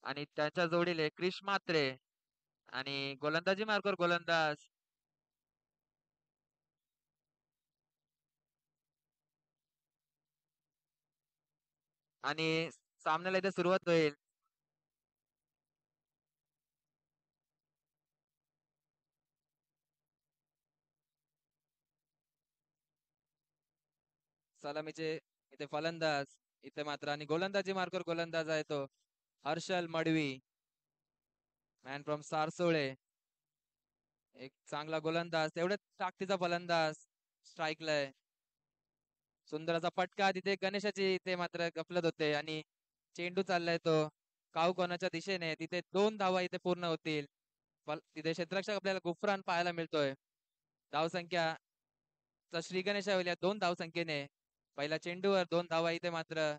आणि त्याच्या जोडीले क्रिश म्हात्रे आणि गोलंदाजी मार्कवर गोलंदाज आणि सामन्याला इथे सुरुवात होईल. सलामीचे इथे फलंदाज इथे मात्र आणि गोलंदाजी मार्कवर गोलंदाज आहे तो हर्षल मडवी, मॅन फ्रॉम सारसोळे. एक चांगला गोलंदाज तेवढेच ताकदीचा फलंदाज स्ट्राईकला आहे. सुंदर असा फटका तिथे गणेशाची इथे मात्र गफलत होते आणि चेंडू चाललाय तो काऊ कोणाच्या दिशेने. तिथे 2 धावा इथे पूर्ण होतील. तिथे क्षेत्ररक्षक आपल्याला गुफरान पाहायला मिळतोय. धावसंख्या तर श्री गणेशा होईल या 2 धावसंख्येने. पहिल्या चेंडूवर 2 धावा इथे मात्र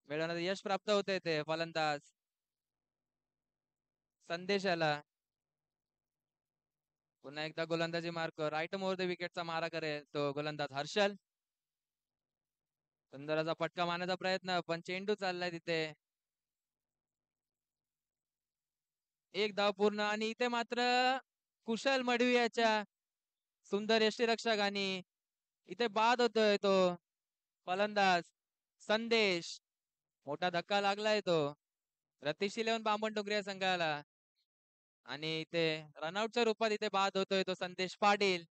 मिळवण्याचं यश प्राप्त होते ते फलंदाज संदेशाला. पुन्हा एकदा गोलंदाजी मार्क राईट ओव्हर द विकेटचा मारा करेल तो गोलंदाज हर्षल. सुंदर असा फटका मारण्याचा प्रयत्न पण चेंडू चाललाय तिथे. 1 धाव पूर्ण आणि इथे मात्र कुशल मडवी याच्या सुंदर यष्टीरक्षक आणि इथे बाद होतोय तो फलंदाज संदेश. मोठा धक्का लागलाय तो रतीश इलेव्हन बामण डोंगरी संघाला आणि इथे रनआउटच्या रूपात इथे बाद होतोय तो संदेश पाटील.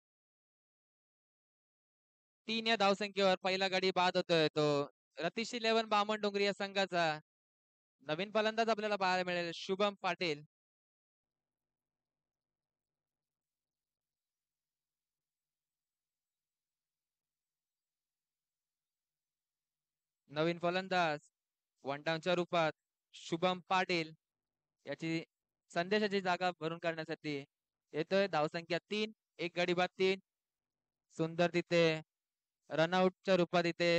3 या धावसंख्येवर पहिला गडी बाद होतोय तो रतीश इलेव्हन बामण डोंगरी या संघाचा. नवीन फलंदाज आपल्याला पाहायला मिळेल शुभम पाटील. नवीन फलंदाज वन डाऊनच्या रूपात शुभम पाटील याची संदेशाची जागा भरून काढण्यासाठी येतोय. धावसंख्या 3, एक गडी बाद 3. सुंदर तिथे रनआउटच्या रूपात इथे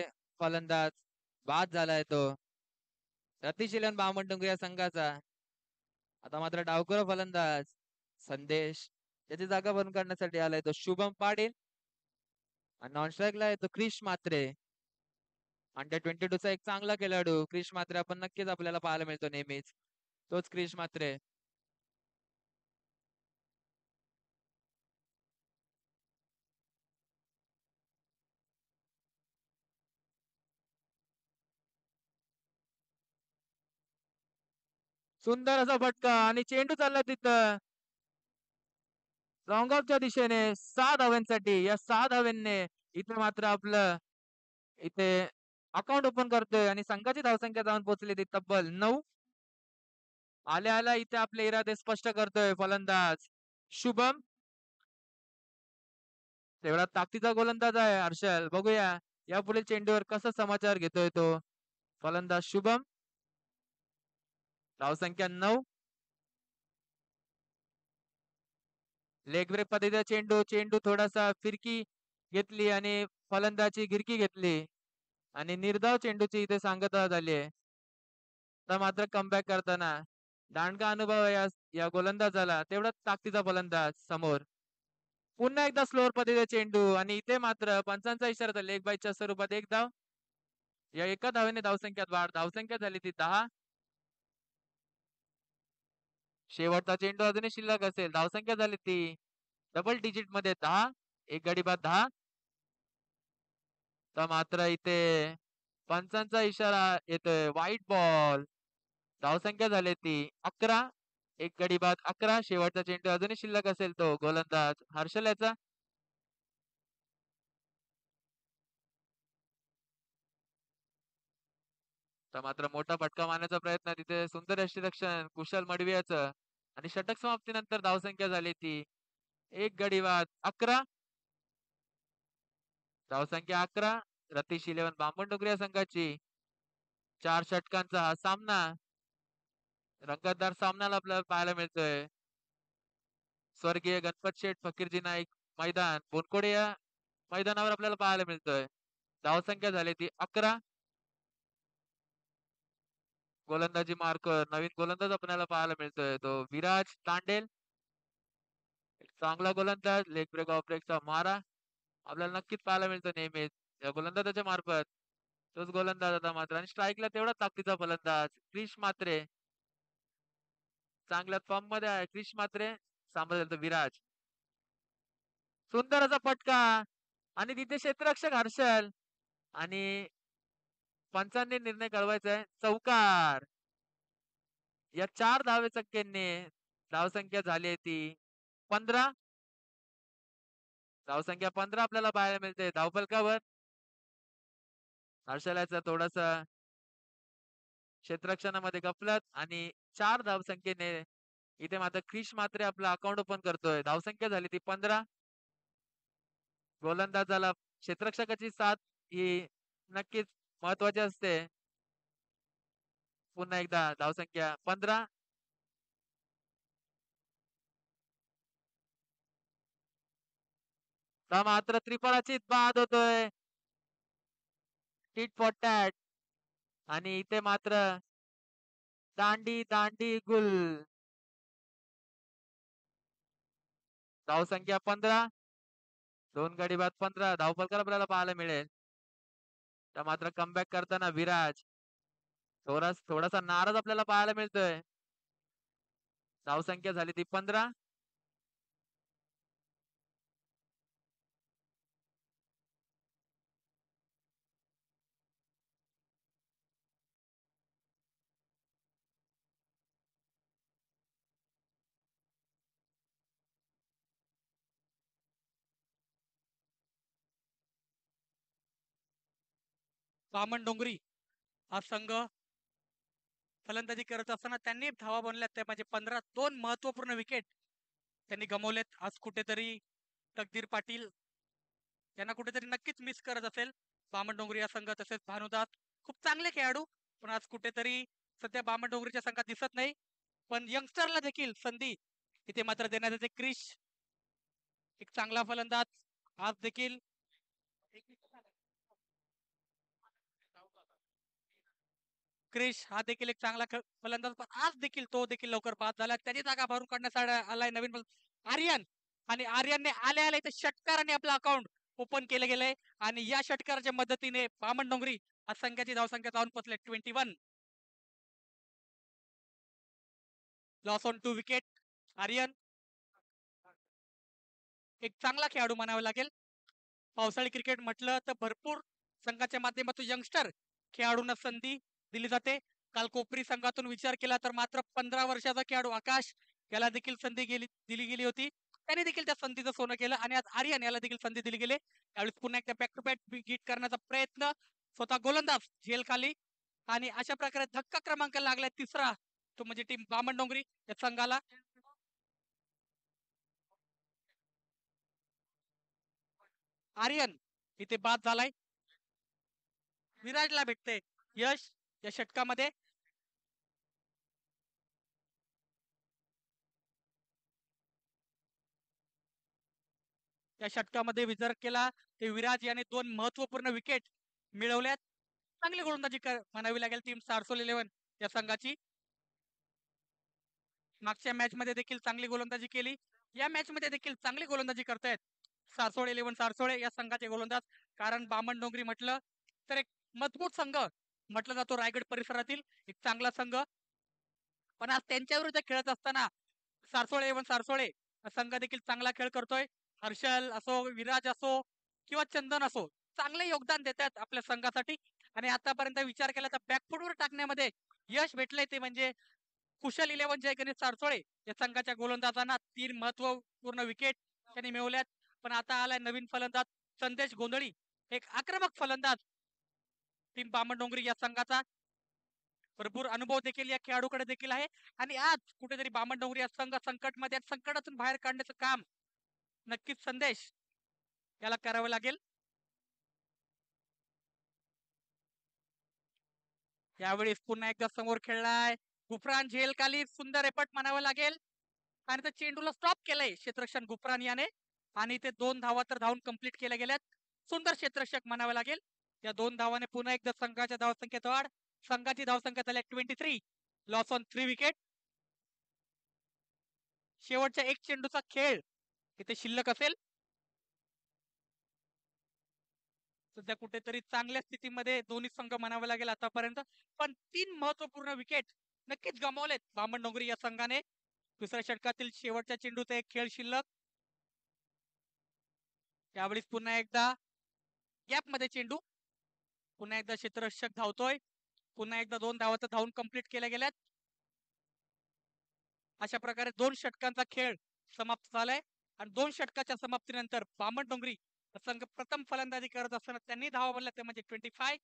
फलंदाज बाद झालाय तो रतीश इलेव्हन बामण डोंगरी या संघाचा. आता मात्र डावखुरा फलंदाज संदेश याची जागा भरून काढण्यासाठी आलाय तो शुभम पाटील आणि नॉन स्ट्राईकला आहे तो क्रिश म्हात्रे. अंडर 22 चा एक चांगला खेळाडू क्रिश म्हात्रे आपण नक्कीच आपल्याला पाहायला मिळतो नेहमीच. तोच क्रिश म्हात्रे. सुंदर असा फटका आणि चेंडू चालला तिथं रॉंग ऑफच्या दिशेने 6 धाव्यांसाठी. या 6 धाव्यांनी इथे मात्र आपलं इथे अकाउंट ओपन करतोय आणि संघाची धावसंख्या जाऊन पोहोचली ती तब्बल 9. आल्या आल्या इथे आपले इरादे स्पष्ट करतोय फलंदाज शुभम. तेवढा ताकदीचा गोलंदाज आहे हर्षल. बघूया या पुढील चेंडूवर कसा समाचार घेतोय तो फलंदाज शुभम. धावसंख्या 9. लेग ब्रेक पद्धतीचा चेंडू चेंडू थोडासा फिरकी घेतली आणि फलंदाची गिरकी घेतली आणि निर्धाव चेंडूची इथे सांगता झाली आहे. तर मात्र कमबॅक करताना दांडगा अनुभव या गोलंदाजाला तेवढाच ताकदीचा फलंदाज समोर. पुन्हा एकदा स्लोअर पद्धतीचा चेंडू आणि इथे मात्र पंचांचा इशारा लेग बायच्या स्वरूपात 1 धाव. या एका धावेने धावसंख्यात वाढ. धावसंख्या झाली ती 10. शेवटचा चेंडू अजूनही शिल्लक असेल. धावसंख्या झाली ती डबल डिजिट मध्ये 10. एक गडी बाद 10. तर मात्र इथे पंचांचा इशारा येतोय व्हाईट बॉल. धावसंख्या झाली ती 11. एक गडी बाद 11. शेवटचा चेंडू अजूनही शिल्लक असेल तो गोलंदाज हर्षल याचा. तर मात्र मोठा फटका मारण्याचा प्रयत्न तिथे सुंदर यष्टीरक्षण कुशल मडवियाचं आणि षटक समाप्तीनंतर धावसंख्या झाली ती एक गडी बाद 11. धावसंख्या 11. रतीश इलेव्हन बामणडोंगरी या संघाची 4 षटकांचा हा सामना रंगतदार सामन्याला आपल्याला पाहायला मिळतोय. स्वर्गीय गणपत शेठ फकीरजी नाईक मैदान बोनकोडे या मैदानावर आपल्याला पाहायला मिळतोय. धावसंख्या झाली ती 11. गोलंदाजी मार्कर नवीन गोलंदाज आपल्याला पाहायला मिळतोय तो विराज तांडेल. एक चांगला गोलंदाज लेग ब्रेक ऑफ ब्रेकचा मारा आपल्याला नक्कीच पाहायला मिळतो नेहमीच या गोलंदाजाच्या मार्फत. तोच गोलंदाज आता मात्र आणि स्ट्राईकला तेवढा ताकदीचा फलंदाज क्रिश म्हात्रे. चांगल्या फॉर्म मध्ये आहे क्रिश मात्रे. सांभाळतो विराज. सुंदर असा फटका आणि तिथे क्षेत्ररक्षक हर्षल आणि पंचांनी निर्णय कळवायचा आहे चौकार. या 4 धावसंख्येने धावसंख्या झाली आहे ती 15. धावसंख्या 15 आपल्याला पाहायला मिळते धावफलकावर. हर्षलाचा थोडासा क्षेत्ररक्षणामध्ये गफलत आणि 4 धावसंख्येने इथे मात्र क्रिश मात्रे आपला अकाउंट ओपन करतोय. धावसंख्या झाली ती 15. गोलंदाजाला क्षेत्ररक्षकाची साथ ही नक्कीच महत्वाची असते. पुन्हा एकदा धावसंख्या 15. मात्र त्रिफळाचीच बाद होतोय. टिट फॉर टॅट आणि इथे मात्र दांडी दांडी गुल. धावसंख्या 15. 2 गडी बाद 15 धावफलक आपल्याला पाहायला मिळेल. तर मात्र कमबॅक करताना विराज थोडासा नाराज आपल्याला पाहायला मिळतोय. धावसंख्या झाली ती 15. वामन डोंगरी हा संघ फलंदाजी करत असताना त्यांनी धावा बनवल्यात त्या म्हणजे 15. 2 महत्वपूर्ण विकेट त्यांनी गमावलेत. आज कुठेतरी तकदीर पाटील यांना कुठेतरी नक्कीच मिस करत असेल वामन डोंगरी या संघ. तसेच भानुदास खूप चांगले खेळाडू पण आज कुठेतरी सध्या वामन डोंगरीच्या संघात दिसत नाही. पण यंगस्टरला देखील संधी इथे मात्र देण्यात येते. क्रिश एक चांगला फलंदाज आज देखील क्रिश हा देखील एक चांगला फलंदाज पण आज देखील तो देखील लवकर बाद झाला. त्याची जागा भरून काढण्यासाठी आलाय नवीन आर्यन आणि आर्यनने आले आले इथे षटकाराने आपलं अकाउंट ओपन केलं गेलंय आणि या षटकाराच्या मदतीने वामन डोंगरी आज संघाची धावसंख्या जाऊन पोहोचले 21. Loss on 2 wicket. आर्यन एक चांगला खेळाडू म्हणावा लागेल. पावसाळी क्रिकेट म्हटलं तर भरपूर संघाच्या माध्यमातून यंगस्टर खेळाडूंना संधी दिली जाते. काल कोपरी संघातून विचार केला तर मात्र 15 वर्षाचा खेळाडू आकाश याला देखील संधी दिली गेली होती. त्याने देखील त्या संधीचं सोनं केलं आणि आज आर्यन याला देखील संधी दिली गेली. त्यावेळेस पुन्हा एकदा बॅक टू बॅक हिट करण्याचा प्रयत्न स्वतः गोलंदाज झेल खाली आणि अशा प्रकारे धक्का क्रमांक लागलाय तिसरा तो म्हणजे टीम वामन डोंगरी या संघाला. आर्यन इथे बाद झालाय. विराजला भेटते यश या षटकामध्ये. या षटकामध्ये विचार केला ते विराज याने 2 महत्वपूर्ण विकेट मिळवल्यात. चांगली गोलंदाजी म्हणावी लागेल टीम सारसोल 11 या संघाची. मागच्या मॅच मध्ये देखील चांगली गोलंदाजी केली. या मॅच मध्ये देखील चांगली गोलंदाजी करतायत सारसोळ 11 सारसोळे या संघाचे गोलंदाज. कारण बामण डोंगरी म्हटलं तर एक मजबूत संघ म्हटलं जातो रायगड परिसरातील एक चांगला संघ. पण आज त्यांच्या विरुद्ध खेळत असताना सारसोळे 11 सारसोळे संघ देखील चांगला खेळ करतोय. हर्षल असो विराज असो किंवा चंदन असो चांगले योगदान देतात आपल्या संघासाठी आणि आतापर्यंत विचार केला तर बॅकफुटवर टाकण्यामध्ये यश भेटलंय ते म्हणजे कुशल 11 जय गणेश सारसोळे या संघाच्या गोलंदाजांना 3 महत्वपूर्ण विकेट त्यांनी मिळवल्यात. पण आता आलाय नवीन फलंदाज संदेश गोंधळी एक आक्रमक फलंदाज टीम बामण डोंगरी या संघाचा. भरपूर अनुभव देखील या खेळाडूकडे देखील आहे आणि आज कुठेतरी बामण डोंगरी या संघ संकटमध्ये संकटातून बाहेर काढण्याचं काम नक्कीच संदेश याला करावं लागेल. यावेळेस पुन्हा एकदा समोर खेळलाय गुफरान झेल खाली सुंदर एपट म्हणावं लागेल आणि त्या चेंडूला स्टॉप केलंय क्षेत्ररक्षण गुफरान याने आणि ते 2 धावा तर धावून कंप्लीट केल्या गेल्यात. सुंदर क्षेत्ररक्षक म्हणावं लागेल. या 2 धावाने पुन्हा एकदा संघाच्या धावसंख्येत वाढ. संघाची धावसंख्या झाली 23. Loss on 3 wicket. शेवटच्या एक चेंडूचा खेळ इथे शिल्लक असेल. सध्या कुठेतरी चांगल्या स्थितीमध्ये दोन्ही संघ म्हणावं लागेल आतापर्यंत पण 3 महत्वपूर्ण विकेट नक्कीच गमावलेत बामण डोंगरी या संघाने. दुसऱ्या षटकातील शेवटच्या चेंडूचा एक खेळ शिल्लक. यावेळी पुन्हा एकदा गॅप मध्ये चेंडू. पुन्हा एकदा क्षेत्ररक्षक धावतोय. पुन्हा एकदा 2 धावा धावून कंप्लीट केल्या गेल्यात. अशा प्रकारे 2 षटकांचा खेळ समाप्त झालाय आणि 2 षटकाच्या समाप्तीनंतर बामणडोंगरी संघ प्रथम फलंदाजी करत असताना त्यांनी धावा बनल्या ते म्हणजे 25,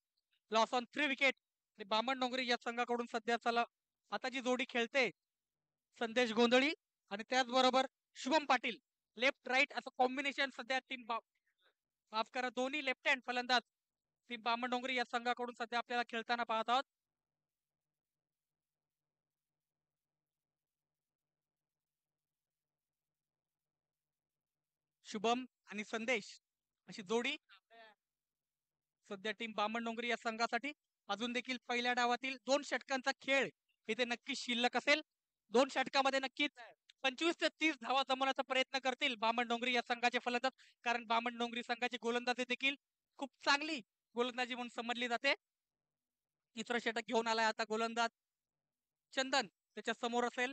लॉस ऑन 3 विकेट. बामणडोंगरी या संघाकडून सध्या चला आता जी जोडी खेळते संदेश गोंधळी आणि त्याचबरोबर शुभम पाटील लेफ्ट राईट असं कॉम्बिनेशन सध्या टीम माफ करा दोन्ही लेफ्ट हँड फलंदाज टीम बामणडोंगरी या संघाकडून सध्या आपल्याला खेळताना पाहत आहोत. शुभम आणि संदेश अशी जोडी सध्या टीम बामणडोंगरी या संघासाठी. अजून देखील पहिल्या डावातील 2 षटकांचा खेळ इथे नक्कीच शिल्लक असेल. 2 षटकामध्ये नक्कीच 25 ते 30 धावा जमवण्याचा प्रयत्न करतील बामणडोंगरी या संघाचे फलंदाज. कारण बामणडोंगरी संघाची गोलंदाजी देखील खूप चांगली गोलंदाजी म्हणून समजली जाते. तिसरं षटक घेऊन आलाय आता गोलंदाज चंदन, त्याच्या समोर असेल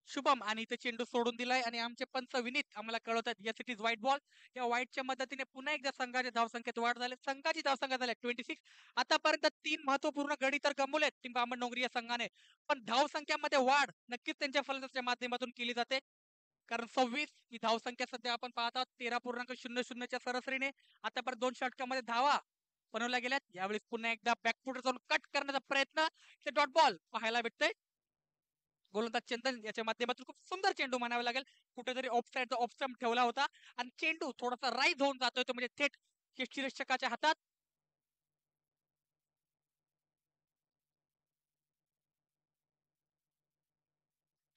शुभम आणि इथे चेंडू सोडून दिलाय आणि आमचे पंच विनीत आम्हाला कळवतात yes it is white ball. या व्हाईटच्या मदतीने पुन्हा एकदा संघाच्या धावसंख्येत वाढ झाली. संघाची धावसंख्या झाली 26. आतापर्यंत 3 महत्वपूर्ण गडी तर गमवलेत टीम बामणडोंगरी या संघाने, पण धावसंख्यामध्ये वाढ नक्कीच त्यांच्या फलंदाजाच्या माध्यमातून केली जाते. कारण 26 ही धावसंख्या सध्या आपण पाहत आहोत 13.00च्या सरासरीने आतापर्यंत 2 षटकामध्ये धावा बनवल्या गेल्यात. यावेळी पुन्हा एकदा बॅकफुट जाऊन कट करण्याचा प्रयत्न, ते डॉट बॉल पाहायला भेटतोय. गोलंदाज चंदन याच्या माध्यमातून खूप सुंदर चेंडू म्हणावा लागेल. कुठेतरी ऑफसाईडचा ऑफस्टंप ठेवला होता आणि चेंडू थोडासा राईज होऊन जातोय तो म्हणजे थेट क्षेत्ररक्षकाच्या हातात.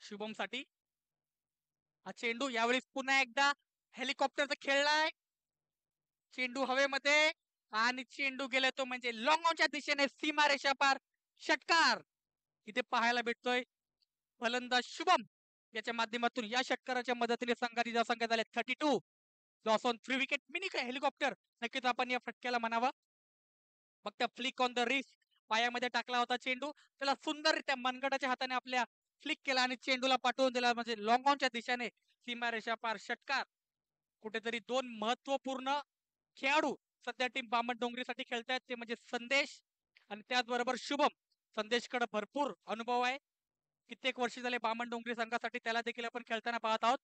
शुभम साठी हा चेंडू यावेळी पुन्हा एकदा हेलिकॉप्टरचा खेळलाय. चेंडू हवेमध्ये आणि चेंडू गेलाय तो म्हणजे लॉंग ऑनच्या दिशेने सीमारेषा पार षटकार इथे पाहायला भेटतोय. फलंदाज शुभम याच्या माध्यमातून या षटकाराच्या मदतीने संघाची धावसंख्या झाली 32, loss on 3 wicket. Mini helicopter नक्कीच आपण या फटक्याला म्हणावा. फक्त फ्लिक ऑन द रिस्ट पायामध्ये टाकला होता चेंडू, त्याला सुंदररित्या मनगटाच्या हाताने आपल्या फ्लिक केला आणि चेंडूला पाठवून दिला म्हणजे लॉंग ऑनच्या दिशेने सीमारेषा पार षटकार. कुठेतरी 2 महत्वपूर्ण खेळाडू सध्या टीम बामणडोंगरीसाठी खेळतायत ते म्हणजे संदेश आणि त्याचबरोबर शुभम. संदेशकडे भरपूर अनुभव आहे, कित्येक वर्ष झाले बामणडोंगरी संघासाठी, त्याला देखील आपण खेळताना पाहत आहोत.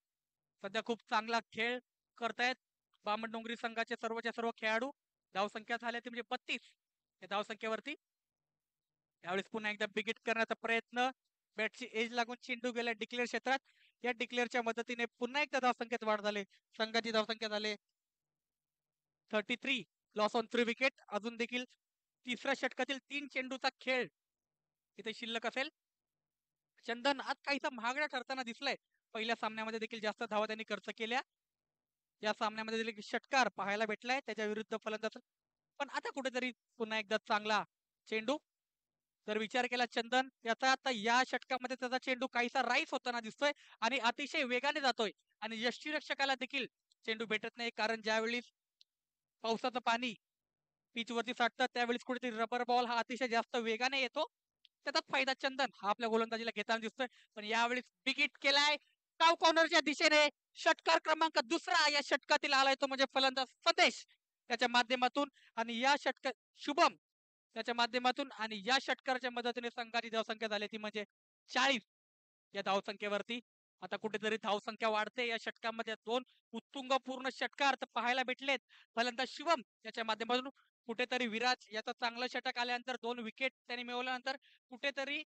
सध्या खूप चांगला खेळ करतायत बामणडोंगरी संघाचे सर्वच्या सर्व खेळाडू. धावसंख्या झाल्या ती म्हणजे 32 या धावसंख्येवरती. यावेळेस पुन्हा एकदा बिगिट करण्याचा प्रयत्न, बॅटची एज लागून चेंडू गेला डिक्लेअर क्षेत्रात. या डिक्लेअरच्या मदतीने पुन्हा एकदा धावसंख्येत वाढ झाली. संघाची धावसंख्या झाली 33, लॉस ऑन 3 विकेट. अजून देखील तिसऱ्या षटकातील 3 चेंडूचा खेळ इथे शिल्लक असेल. चंदन आज काहीसा महागडा ठरताना दिसलाय. पहिल्या सामन्यामध्ये देखील जास्त धावा त्यांनी खर्च केल्या. या सामन्यामध्ये देखील षटकार पाहायला भेटलाय त्याच्या विरुद्ध फलंदाज, पण आता कुठेतरी पुन्हा एकदा चांगला चेंडू. जर विचार केला चंदन याचा आता या षटकामध्ये त्याचा चेंडू काहीसा राईस होताना दिसतोय आणि अतिशय वेगाने जातोय आणि यष्टीरक्षकाला देखील चेंडू भेटत नाही. कारण ज्यावेळी पावसाचं पाणी पिच वरती साठतं त्यावेळेस कुठेतरी रबर बॉल हा अतिशय जास्त वेगाने येतो. त्याचा फायदा चंदन हा आपल्या गोलंदाजीला घेताना दिसतोय. पण यावेळी बिगिट केलाय साव कॉर्नरच्या दिशेने. षटकार क्रमांक 2 या षटकातील आलाय तो म्हणजे फलंदाज संदेश त्याच्या माध्यमातून आणि या षटकात शुभम त्याच्या माध्यमातून आणि या षटकाराच्या मदतीने संघाची धावसंख्या झाली ती म्हणजे 40 या धावसंख्येवरती. आता कुठेतरी धावसंख्या वाढते. या षटकामध्ये 2 उत्तुंगपूर्ण षटकार तर पाहायला भेटलेत. फलंदाज शिवम याच्या माध्यमातून कुठेतरी विराज याचा चांगला षटक आल्यानंतर 2 विकेट त्यांनी मिळवल्यानंतर कुठेतरी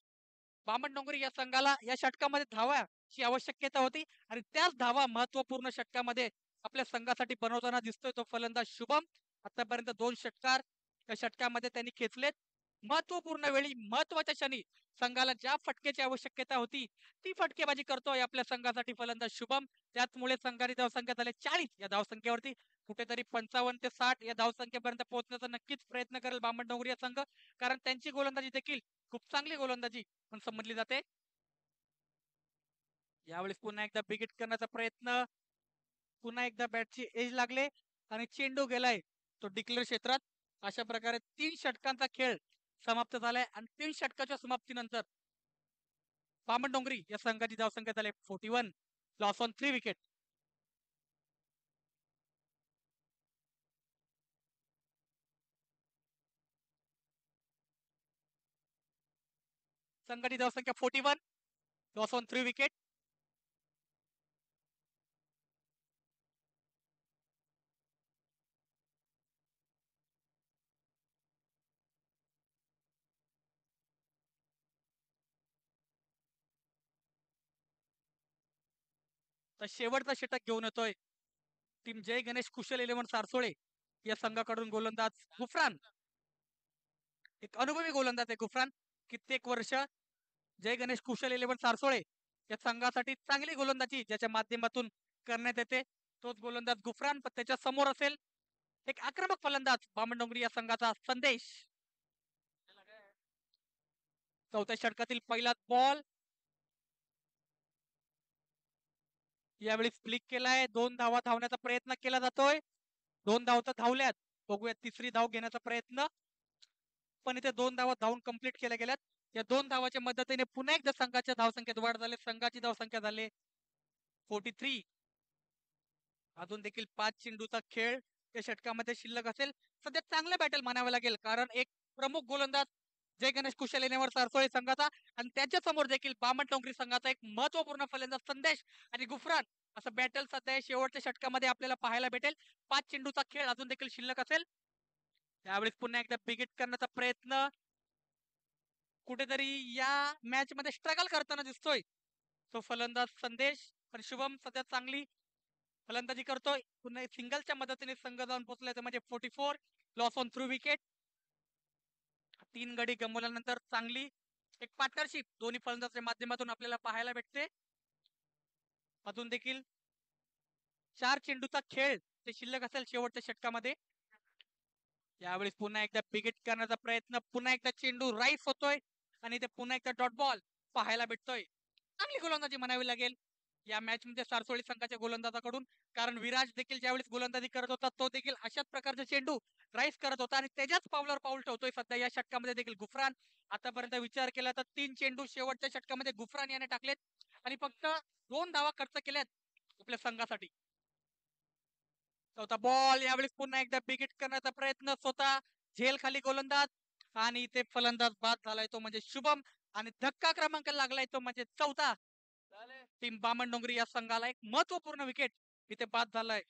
बामणडोंगरी या संघाला या षटकामध्ये धावाची आवश्यकता होती आणि त्याच धावा महत्वपूर्ण षटकामध्ये आपल्या संघासाठी बनवताना दिसतोय तो फलंदाज शुभम. आतापर्यंत 2 षटकार या षटकामध्ये त्यांनी खेचलेत. महत्वपूर्ण वेळी महत्वाच्या क्षणी संघाला ज्या फटकेची आवश्यकता होती ती फटकेबाजी करतोय आपल्या संघासाठी फलंदाज शुभम. त्याचमुळे संघाची धावसंख्या झाली 40 या धावसंख्येवरती. कुठेतरी 55 ते 60 या धावसंख्येपर्यंत पोहोचण्याचा नक्कीच प्रयत्न करेल बामणडोंगरी या संघ, कारण त्यांची गोलंदाजी देखील खूप चांगली गोलंदाजी म्हणून समजली जाते. यावेळेस पुन्हा एकदा बिगिट करण्याचा प्रयत्न, पुन्हा एकदा बॅटची एज लागले आणि चेंडू गेलाय तो डिक्लेअर क्षेत्रात. अशा प्रकारे 3 षटकांचा खेळ समाप्त झालाय आणि 3 षटकाच्या समाप्तीनंतर बामणडोंगरी या संघाची धावसंख्या झाली 41, लॉस ऑन 3 विकेट. संघाची धावसंख्या 41, लॉस ऑन 3 विकेट. तर शेवटचा षटक घेऊन येतोय टीम जय गणेश कुशल 11 सारसोळे या संघाकडून गोलंदाज गुफरान. एक अनुभवी गोलंदाज आहे गुफरान. कित्येक वर्ष जय गणेश कुशल 11 सारसोळे या संघासाठी चांगली गोलंदाजी ज्याच्या माध्यमातून करण्यात येते तोच गोलंदाज गुफरान. पण त्याच्या समोर असेल एक आक्रमक फलंदाज बामणडोंगरी या संघाचा संदेश. चौथ्या षटकातील पहिला बॉल यावेळी फ्लिक केलाय. 2 धावा धावण्याचा प्रयत्न केला जातोय. 2 धाव तर धावल्यात. बघूया तिसरी धाव घेण्याचा प्रयत्न. पण इथे 2 धावा धावून कंप्लीट केल्या गेल्यात. या 2 धावाच्या मदतीने पुन्हा एकदा संघाच्या धावसंख्येत वाढ झाली. संघाची धावसंख्या झाली 43. अजून देखील 5 चेंडूचा खेळ या षटकामध्ये शिल्लक असेल. सध्या चांगला बॅटल म्हणावं लागेल कारण एक प्रमुख गोलंदाज जय गणेश कुशल येण्यावर सारसोळी संघाचा आणि त्याच्या समोर देखील बामणडोंगरी संघाचा एक महत्वपूर्ण फलंदाज संदेश आणि गुफरान असं बॅटल सध्या शेवटच्या षटकामध्ये आपल्याला पाहायला भेटेल. 5 चेंडूचा खेळ अजून देखील शिल्लक असेल. त्यावेळेस पुन्हा एकदा बिगिट करण्याचा प्रयत्न कुठेतरी या मॅच मध्ये स्ट्रगल करताना दिसतोय तो फलंदाज संदेश. पण शुभम सध्या चांगली फलंदाजी करतोय. पुन्हा सिंगलच्या मदतीने संघ जाऊन पोहोचलाय म्हणजे 44, लॉस ऑन 3 विकेट. 3 गडी गमावल्यानंतर चांगली एक पार्टनरशिप दोन्ही फलंदाजाच्या माध्यमातून आपल्याला पाहायला भेटते. अजून देखील 4 चेंडूचा खेळ ते शिल्लक असेल शेवटच्या षटकामध्ये. यावेळेस पुन्हा एकदा बिगिट करण्याचा प्रयत्न. पुन्हा एकदा चेंडू राईस होतोय आणि ते पुन्हा एकदा डॉट बॉल पाहायला भेटतोय. चांगली गोलंदाजी म्हणावी लागेल या मॅच मध्ये सारसोळी संघाच्या गोलंदाजाकडून. कारण विराज देखील ज्यावेळेस गोलंदाजी करत होता तो देखील अशाच प्रकारचे चेंडू राईस करत होता आणि त्याच्याच पावलावर पाऊल ठेवतोय सध्या या षटकामध्ये देखील गुफरान. आतापर्यंत विचार केला तर 3 चेंडू शेवटच्या षटकामध्ये गुफरान याने टाकलेत आणि फक्त 2 धावा खर्च केल्यात आपल्या संघासाठी. चौथा बॉल यावेळेस पुन्हा एकदा बिगिट करण्याचा प्रयत्न. स्वतः झेल खाली गोलंदाज आणि इथे फलंदाज बाद झालाय तो म्हणजे शुभम आणि धक्का क्रमांक लागलाय तो म्हणजे चौथा. टीम बामणडोंगरी या संघाला एक महत्वपूर्ण विकेट इथे बाद झालाय.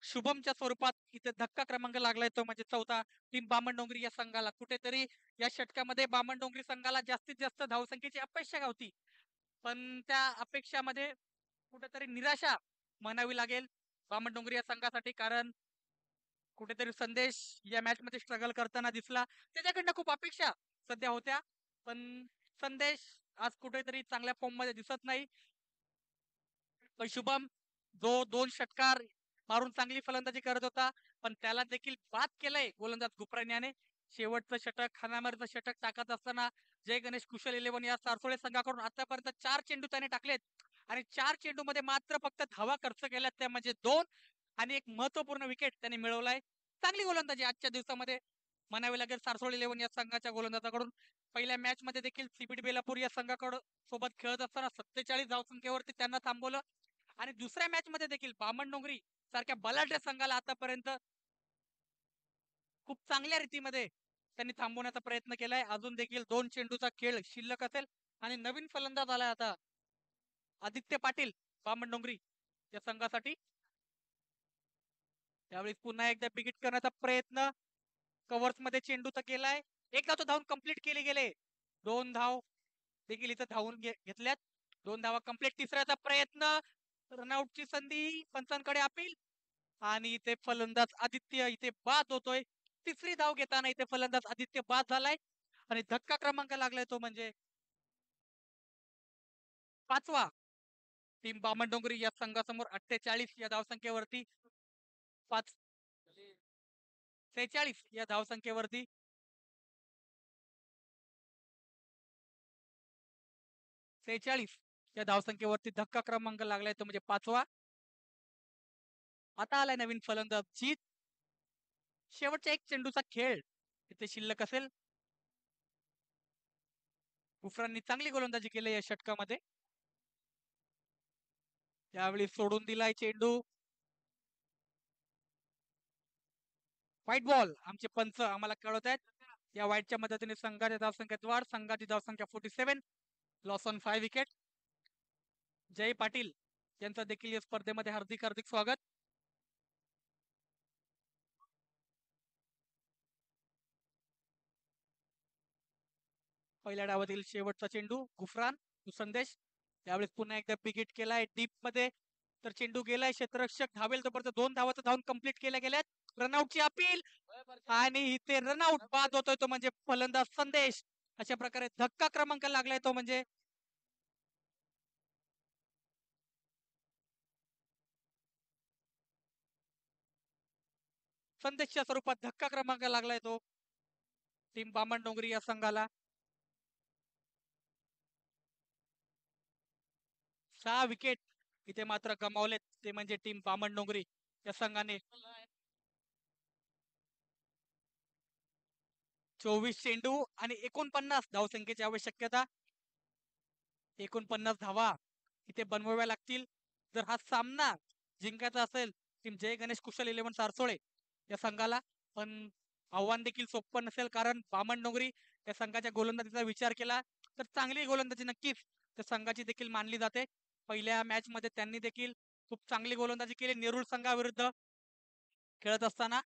शुभमच्या स्वरूपात इथे धक्का क्रमांक लागलाय तो म्हणजे चौथा. टीम बामणडोंगरी या संघाला कुठेतरी या षटकामध्ये बामणडोंगरी संघाला जास्तीत जास्त धावसंख्येची अपेक्षा होती. पण त्या अपेक्षामध्ये कुठेतरी निराशा म्हणावी लागेल बामणडोंगरी या संघासाठी. कारण कुठेतरी संदेश या मॅच मध्ये स्ट्रगल करताना दिसला. त्याच्याकडनं खूप अपेक्षा सध्या होत्या पण संदेश आज कुठेतरी चांगल्या फॉर्म मध्ये दिसत नाही. पण शुभम जो 2 षटकार मारून चांगली फलंदाजी करत होता पण त्याला देखील बाद केलंय गोलंदाज गुफरान याने. शेवटचं षटक हाणामारीचं षटक टाकत असताना जय गणेश कुशल 11 या सारसोळे संघाकडून आतापर्यंत 4 चेंडू त्याने टाकलेत आणि 4 चेंडू मध्ये मात्र फक्त धावा खर्च केल्यात त्या म्हणजे 2 आणि एक महत्वपूर्ण विकेट त्यांनी मिळवलाय. चांगली गोलंदाजी आजच्या दिवसामध्ये म्हणावी लागेल सारसोळे 11 या संघाच्या गोलंदाजाकडून. पहिल्या मॅच मध्ये देखील सीबीडी बेलापूर या संघाकडून सोबत खेळत असताना 47 धावसंख्येवरती त्यांना थांबवलं आणि दुसऱ्या मॅच मध्ये देखील बामणडोंगरी सारख्या बलाढ्य संघाला आतापर्यंत खूप चांगल्या रीतीमध्ये त्यांनी थांबवण्याचा प्रयत्न केलाय. अजून देखील 2 चेंडूचा खेळ शिल्लक असेल आणि नवीन फलंदाज आलाय आता आदित्य पाटील बामणडोंगरी या संघासाठी. त्यावेळी पुन्हा एकदा बिगिट करण्याचा प्रयत्न. कव्हर्स मध्ये चेंडू तर केलाय. एक धाव तो धावून कंप्लीट केले गेले. 2 धाव देखील इथं धावून घेतल्यात. 2 धावा कंप्लीट. तिसऱ्याचा प्रयत्न. रनआउटची संधी पंचांकडे अपील आणि इथे फलंदाज आदित्य इथे बाद होतोय. तिसरी धाव घेताना इथे फलंदाज आदित्य बाद झालाय आणि धक्का क्रमांक लागलाय तो म्हणजे 5वा. टीम बामणडोंगरी या संघासमोर 48 या धावसंख्येवरती 46 या धावसंख्येवरती 46 या धावसंख्येवरती धक्का क्रमांक लागलाय तो म्हणजे 5वा. आता आलाय नवीन फलंदाज जीत. शेवटच्या 1 चेंडूचा खेळ इथे शिल्लक असेल. गुफरांनी चांगली गोलंदाजी केली या षटकामध्ये. त्यावेळी सोडून दिलाय चेंडू. White ball. आमचे पंच आम्हाला कळवत आहेत. या व्हाईटच्या मदतीने संघाच्या धावसंख्येत वाढ. संघाची धावसंख्या 47. Loss on 5 wicket. Jay Patil यांचं देखील या स्पर्धेमध्ये हार्दिक हार्दिक स्वागत. पहिल्या डावातील शेवटचा चेंडू गुफरान संदेश. यावेळेस पुन्हा एकदा बिगिट केलाय डीप मध्ये. तर चेंडू गेलाय. क्षेत्ररक्षक धावेल तोपर्यंत 2 धावाचं धावून कंप्लीट केल्या गेल्यात. रनआउटची अपील आणि इथे रनआउट बाद होतोय तो म्हणजे फलंदाज संदेश. अशा प्रकारे धक्का क्रमांक लागलाय तो म्हणजे संदेशच्या स्वरूपात धक्का क्रमांक लागलाय तो टीम बामण डोंगरी या संघाला. 6 विकेट इथे मात्र गमावलेत ते म्हणजे टीम बामण डोंगरी या संघाने. 24 चेंडू आणि 49 धावसंख्येची आवश्यकता. 49 धावा इथे बनवाव्या लागतील जर हा सामना जिंकायचा असेल टीम जय गणेश कुशल 11 सारसोळे या संघाला. पण आव्हान देखील सोपं नसेल कारण बामण डोंगरी या संघाच्या गोलंदाजीचा विचार केला तर चांगली गोलंदाजी नक्कीच त्या संघाची देखील मानली जाते. पहिल्या मॅच मध्ये त्यांनी देखील खूप चांगली गोलंदाजी केली नेरूळ संघाविरुद्ध खेळत असताना.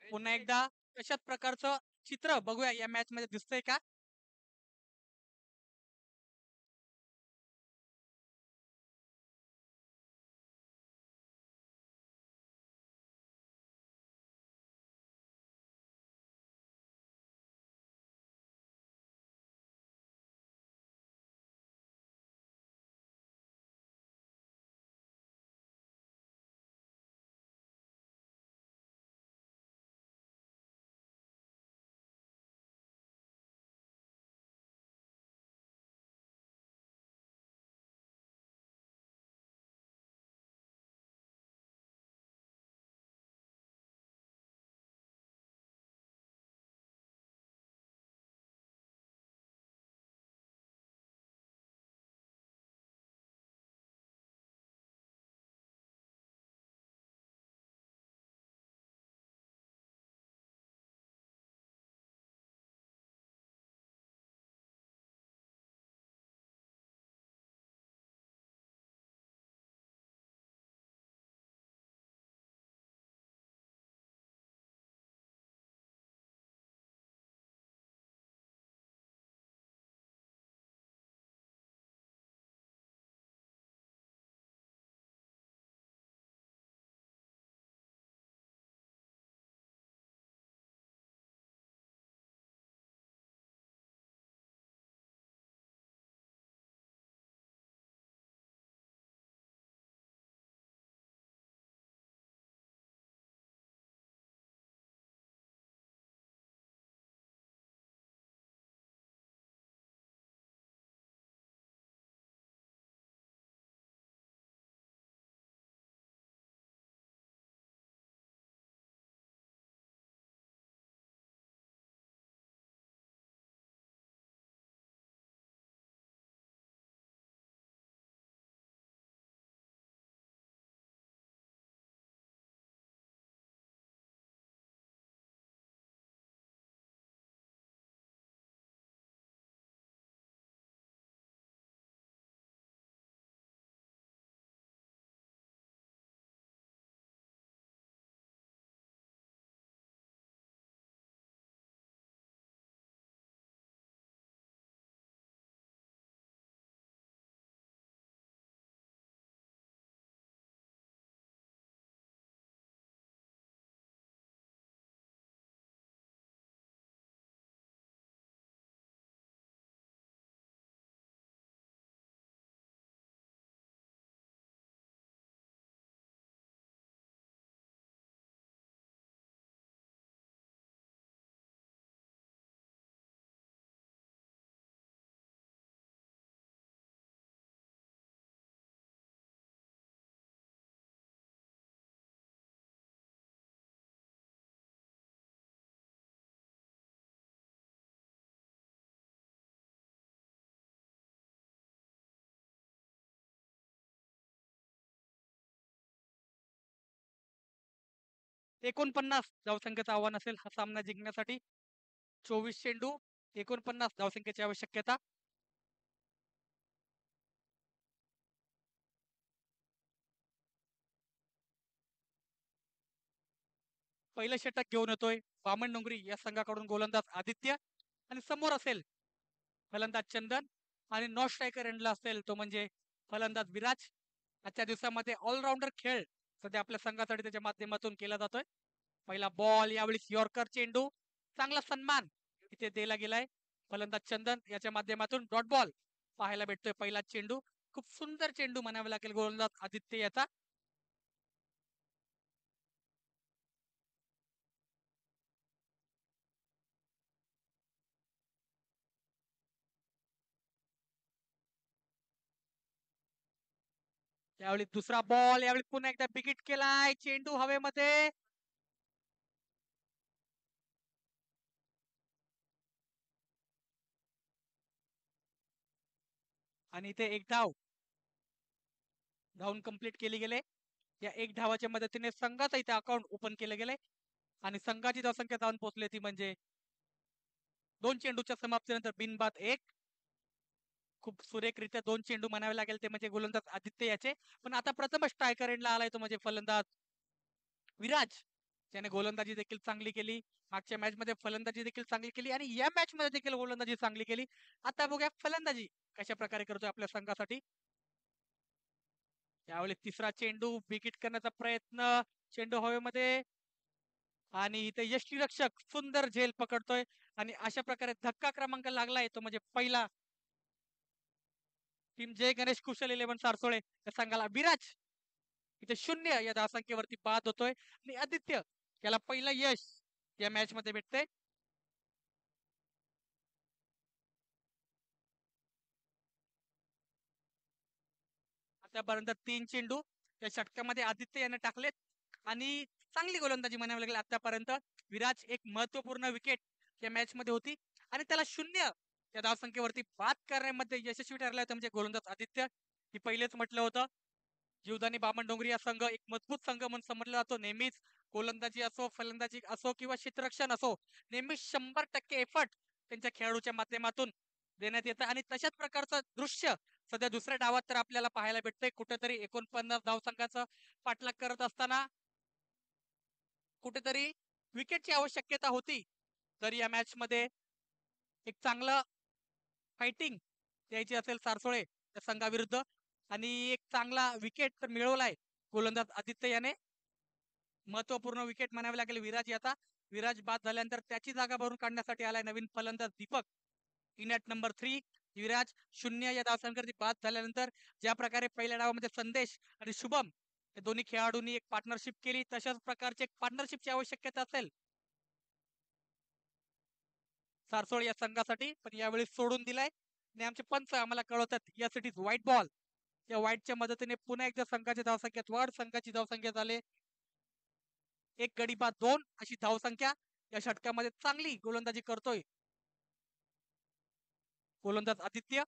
पुन्हा एकदा तशाच प्रकारचं चित्र बघूया या मॅच मध्ये दिसतंय का. 49 धावसंख्येचं आव्हान असेल हा सामना जिंकण्यासाठी. 24 चेंडू 49 धावसंख्येची आवश्यकता. पहिलं षटक घेऊन येतोय बामण डोंगरी या संघाकडून गोलंदाज आदित्य, आणि समोर असेल फलंदाज चंदन, आणि नॉन स्ट्रायकर एंडला असेल तो म्हणजे फलंदाज विराज. आजच्या दिवसामध्ये ऑलराऊंडर खेळ सध्या आपल्या संघासाठी त्याच्या माध्यमातून केला जातोय. पहिला बॉल, यावेळी यॉर्कर चेंडू, चांगला सन्मान इथे दिला गेलाय फलंदाज चंदन याच्या माध्यमातून. डॉट बॉल पाहायला भेटतोय. पहिला चेंडू खूप सुंदर चेंडू म्हणावा लागेल गोलंदाज आदित्य याचा. यावेळी दुसरा बॉल, यावेळी पुन्हा एकदा बिगिट केलाय, चेंडू हवेमध्ये. आणि इथे एक धावून कंप्लीट केली गेले. या एक धावाच्या मदतीने संघाचा इथे अकाउंट ओपन केलं गेलंय, आणि संघाची धावसंख्या जाऊन पोहोचली ती म्हणजे 2 चेंडूच्या समाप्तीनंतर बिनबाद 1. खूप सुरेखरित्या 2 चेंडू म्हणावे लागेल ते म्हणजे गोलंदाज आदित्य याचे. पण आता प्रथमच स्ट्रायकर एंडला आलाय तो म्हणजे फलंदाज विराज, त्याने गोलंदाजी देखील चांगली केली. मागच्या मॅच मध्ये फलंदाजी देखील चांगली केली, आणि या मॅच मध्ये देखील गोलंदाजी चांगली केली. आता बघूया फलंदाजी कशा प्रकारे करतोय आपल्या संघासाठी. यावेळी तिसरा चेंडू विकेट करण्याचा प्रयत्न, चेंडू हवेमध्ये, आणि इथे यष्टीरक्षक सुंदर झेल पकडतोय. आणि अशा प्रकारे धक्का क्रमांक लागलाय तो म्हणजे पहिला टीम जय गणेश कुशल 11 सारसोळे या संघाला. विराज इथे 0 या धावसंख्येवरती बाद होतोय, आणि आदित्य याला पहिलं यश या मॅच मध्ये भेटतंय. आतापर्यंत 3 चेंडू या षटकामध्ये आदित्य याने टाकलेत, आणि चांगली गोलंदाजी म्हणावी लागेल आतापर्यंत. विराज एक महत्वपूर्ण विकेट या मॅच मध्ये होती, आणि त्याला 0 या धावसंख्येवरती बाद करण्यामध्ये यशस्वी ठरलाय म्हणजे गोलंदाज आदित्य. की पहिलेच म्हटलं होतं, जीवदानी बामण डोंगरी हा संघ एक मजबूत संघ म्हणून समजला जातो. नेहमीच गोलंदाजी असो, फलंदाजी असो किंवा क्षेत्ररक्षण असो, नेहमीच 100% एफर्ट त्यांच्या खेळाडूच्या माध्यमातून देण्यात येतं. आणि तशाच प्रकारचं दृश्य सध्या दुसऱ्या डावात तर आपल्याला पाहायला भेटतंय. कुठेतरी 49 धावसंघाचं पाठलाग करत असताना कुठेतरी विकेटची आवश्यकता होती. तर या मॅच मध्ये एक चांगलं फायटिंग द्यायची असेल सारसोळे या संघाविरुद्ध, आणि एक चांगला विकेट तर मिळवलाय गोलंदाज आदित्य याने. महत्वपूर्ण विकेट म्हणावे लागेल विराज याचा. विराज बाद झाल्यानंतर त्याची जागा भरून काढण्यासाठी आलाय नवीन फलंदाज Deepak in at number 3. Viraj 0 या धावसंख्येवरती बाद झाल्यानंतर ज्या प्रकारे पहिल्या डावामध्ये संदेश आणि शुभम या दोन्ही खेळाडूंनी एक पार्टनरशिप केली, तशाच प्रकारची एक पार्टनरशिपची आवश्यकता असेल सारसोळ या संघासाठी. पण यावेळी सोडून दिलाय, आणि आमचे पंच आम्हाला कळवतात yes it is white ball. या व्हाईटच्या मदतीने पुन्हा एकदा संघाच्या धावसंख्येत वाढ. संघाची धावसंख्या झाले 1 गडी बाद 2 अशी धावसंख्या. या षटकामध्ये चांगली गोलंदाजी करतोय गोलंदाज आदित्य.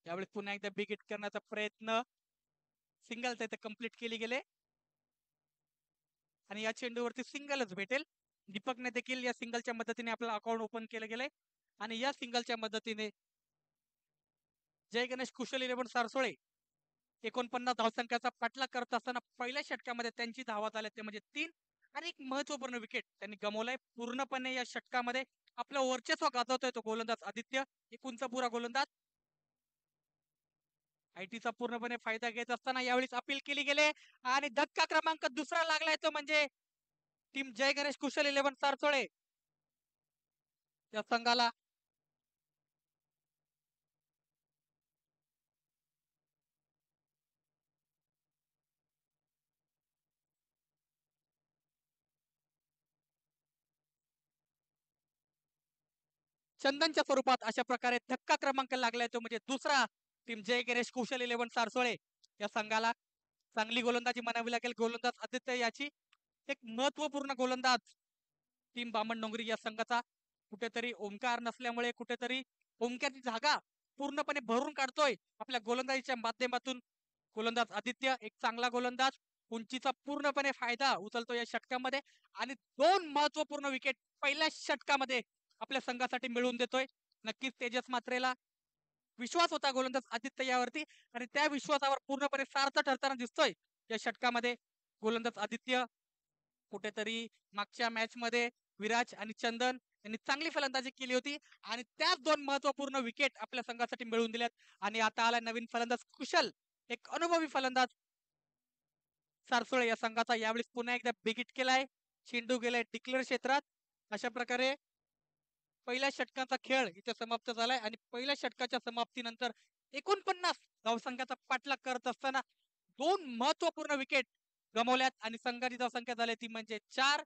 यावेळी पुन्हा एकदा बिग हिट करण्याचा प्रयत्न, सिंगल तिथे कंप्लीट केली गेले, आणि या चेंडूवरती सिंगलच भेटेल. दीपकने देखील या सिंगलच्या मदतीने आपलं अकाउंट ओपन केलं गेलंय, आणि या सिंगलच्या मदतीने जय गणेश कुशल 11 सारसोळे 49 धावसंख्याचा पाठलाग करत असताना पहिल्या षटकामध्ये त्यांची धावा झाल्या ते म्हणजे 3, आणि एक महत्वपूर्ण विकेट त्यांनी गमावलाय. पूर्णपणे या षटकामध्ये आपलं वर्चस्व गाजवतोय तो गोलंदाज आदित्य, एक उंचपुरा गोलंदाज. आयटीचा पूर्णपणे फायदा घेत असताना यावेळी अपील केली गेले, आणि धक्का क्रमांक दुसरा लागलाय तो म्हणजे टीम जय गणेश कुशल 11 सारसोळे या संघाला. चंदनच्या स्वरूपात अशा प्रकारे धक्का क्रमांक लागलाय तो म्हणजे दुसरा टीम जय गणेश कुशल 11 सारसोळे या संघाला. चांगली गोलंदाजी म्हणावी लागेल गोलंदाज आदित्य याची. एक महत्वपूर्ण गोलंदाज टीम बामण डोंगरी या संघाचा. कुठेतरी ओंकार नसल्यामुळे कुठेतरी ओंकारची जागा पूर्णपणे भरून काढतोय आपल्या गोलंदाजीच्या माध्यमातून गोलंदाज आदित्य. एक चांगला गोलंदाज उंचीचा पूर्णपणे फायदा उचलतो या षटकामध्ये आणि 2 महत्वपूर्ण विकेट पहिल्या षटकामध्ये आपल्या संघासाठी मिळवून देतोय. नक्कीच तेजस मात्रेला विश्वास होता गोलंदाज आदित्य यावरती आणि त्या विश्वासावर पूर्णपणे सार्थ ठरताना दिसतोय या षटकामध्ये गोलंदाज आदित्य. कुठेतरी मागच्या मॅच मध्ये विराज आणि चंदन यांनी चांगली फलंदाजी केली होती आणि त्याच 2 महत्वपूर्ण विकेट आपल्या संघासाठी मिळवून दिल्यात आणि आता आला नवीन फलंदाज कुशल, एक अनुभवी फलंदाज सारसोळे या संघाचा. यावेळी पुन्हा एकदा बिगिट केलाय, चेंडू गेलाय डिक्लेअर क्षेत्रात. अशा प्रकारे पहिल्या षटकाचा खेळ इथे समाप्त झालाय आणि पहिल्या षटकाच्या समाप्तीनंतर 49 धावसंख्याचा पाठलाग करत असताना 2 महत्वपूर्ण विकेट गमावल्यात आणि संघाची धावसंख्या झाली ती म्हणजे 4.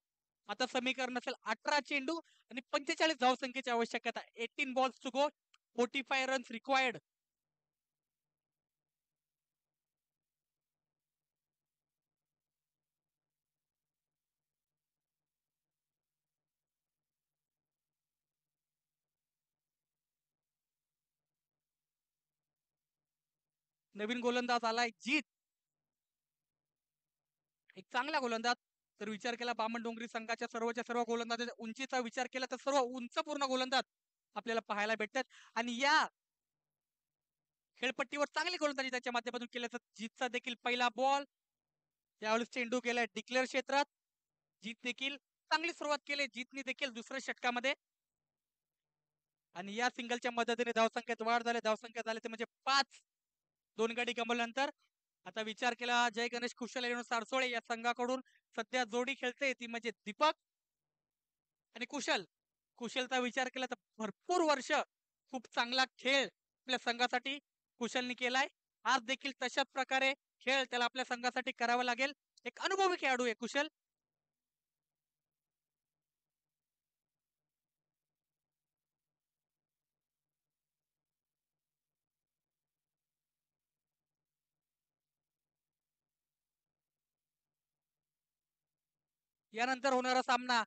आता समीकरण असेल 18 चेंडू आणि 45 धावसंख्येची आवश्यकता. 18 balls to go, 45 runs required. नवीन गोलंदाज आलाय जीत, एक चांगला गोलंदाज. तर विचार केला बामणडोंगरी संघाच्या सर्वच्या सर्व गोलंदाजाच्या उंचीचा विचार केला तर सर्व उंच पूर्ण गोलंदाज आपल्याला पाहायला भेटतात आणि या खेळपट्टीवर चांगली गोलंदाजी त्याच्या माध्यमातून केल्याचं. जीतचा देखील पहिला बॉल, यावेळेस चेंडू गेलाय डिक्लेअर क्षेत्रात. जीत देखील चांगली सुरुवात केली जीतने देखील दुसऱ्या षटकामध्ये आणि या सिंगलच्या मदतीने धावसंख्येत वाढ झाली. धावसंख्या झाली ते म्हणजे 5. 2 गडी गमावल्यानंतर आता विचार केला जय गणेश कुशल सारसोळे या संघाकडून सध्या जोडी खेळते ती म्हणजे दीपक आणि कुशल. कुशलचा विचार केला तर भरपूर वर्ष खूप चांगला खेळ आपल्या संघासाठी कुशलने केलाय. आज देखील तशाच प्रकारे खेळ त्याला आपल्या संघासाठी करावा लागेल. एक अनुभवी खेळाडू आहे कुशल. यानंतर होणारा सामना